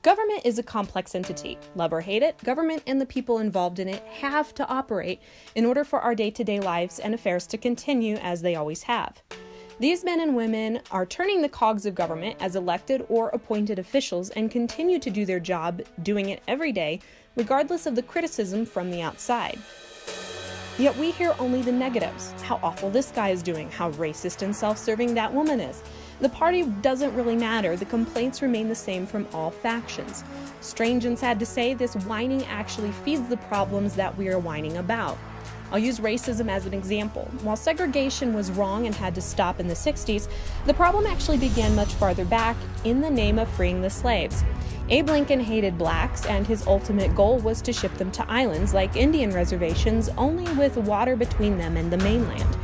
Government is a complex entity. Love or hate it, government and the people involved in it have to operate in order for our day-to-day lives and affairs to continue as they always have. These men and women are turning the cogs of government as elected or appointed officials and continue to do their job, doing it every day, regardless of the criticism from the outside. Yet we hear only the negatives, how awful this guy is doing, how racist and self-serving that woman is. The party doesn't really matter, the complaints remain the same from all factions. Strange and sad to say, this whining actually feeds the problems that we are whining about. I'll use racism as an example. While segregation was wrong and had to stop in the 60s, the problem actually began much farther back in the name of freeing the slaves. Abe Lincoln hated blacks, and his ultimate goal was to ship them to islands like Indian reservations, only with water between them and the mainland.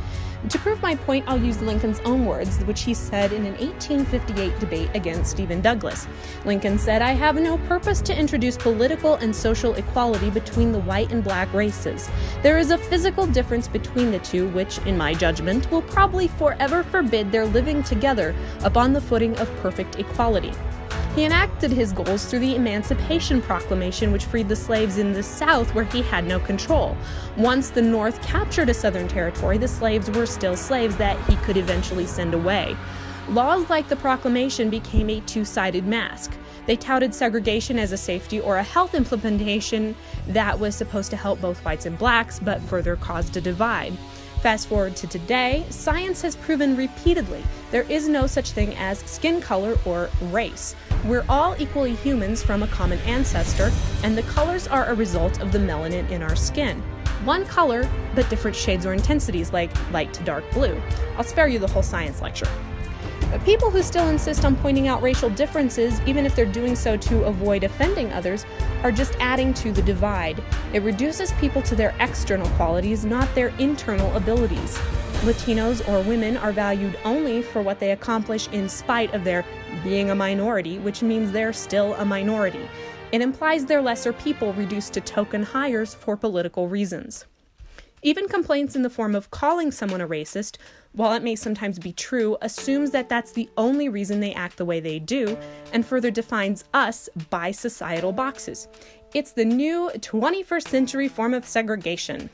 To prove my point, I'll use Lincoln's own words, which he said in an 1858 debate against Stephen Douglas. Lincoln said, "I have no purpose to introduce political and social equality between the white and black races. There is a physical difference between the two which, in my judgment, will probably forever forbid their living together upon the footing of perfect equality." He enacted his goals through the Emancipation Proclamation, which freed the slaves in the South where he had no control. Once the North captured a Southern territory, the slaves were still slaves that he could eventually send away. Laws like the proclamation became a two-sided mask. They touted segregation as a safety or a health implementation that was supposed to help both whites and blacks, but further caused a divide. Fast forward to today, science has proven repeatedly there is no such thing as skin color or race. We're all equally humans from a common ancestor, and the colors are a result of the melanin in our skin. One color, but different shades or intensities, like light to dark blue. I'll spare you the whole science lecture. But people who still insist on pointing out racial differences, even if they're doing so to avoid offending others, are just adding to the divide. It reduces people to their external qualities, not their internal abilities. Latinos or women are valued only for what they accomplish in spite of their being a minority, which means they're still a minority. It implies they're lesser people reduced to token hires for political reasons. Even complaints in the form of calling someone a racist, while it may sometimes be true, assumes that that's the only reason they act the way they do, and further defines us by societal boxes. It's the new 21st century form of segregation.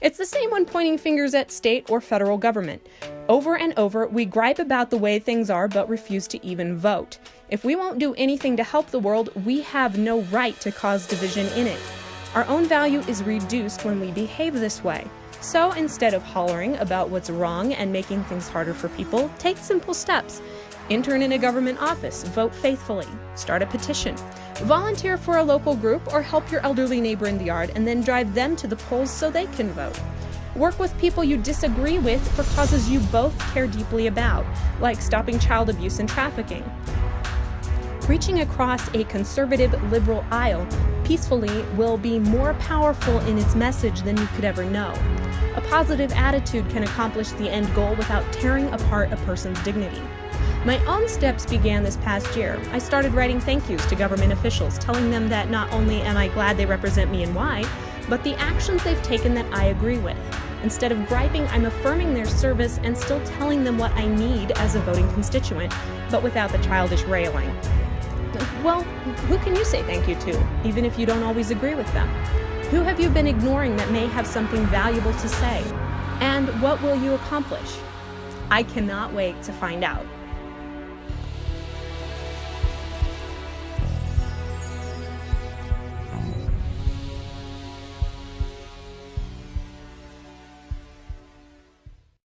It's the same when pointing fingers at state or federal government. Over and over, we gripe about the way things are but refuse to even vote. If we won't do anything to help the world, we have no right to cause division in it. Our own value is reduced when we behave this way. So instead of hollering about what's wrong and making things harder for people, take simple steps. Intern in a government office, vote faithfully, start a petition, volunteer for a local group, or help your elderly neighbor in the yard and then drive them to the polls so they can vote. Work with people you disagree with for causes you both care deeply about, like stopping child abuse and trafficking. Reaching across a conservative liberal aisle peacefully will be more powerful in its message than you could ever know. A positive attitude can accomplish the end goal without tearing apart a person's dignity. My own steps began this past year. I started writing thank yous to government officials, telling them that not only am I glad they represent me and why, but the actions they've taken that I agree with. Instead of griping, I'm affirming their service and still telling them what I need as a voting constituent, but without the childish railing. Well, who can you say thank you to, even if you don't always agree with them? Who have you been ignoring that may have something valuable to say? And what will you accomplish? I cannot wait to find out.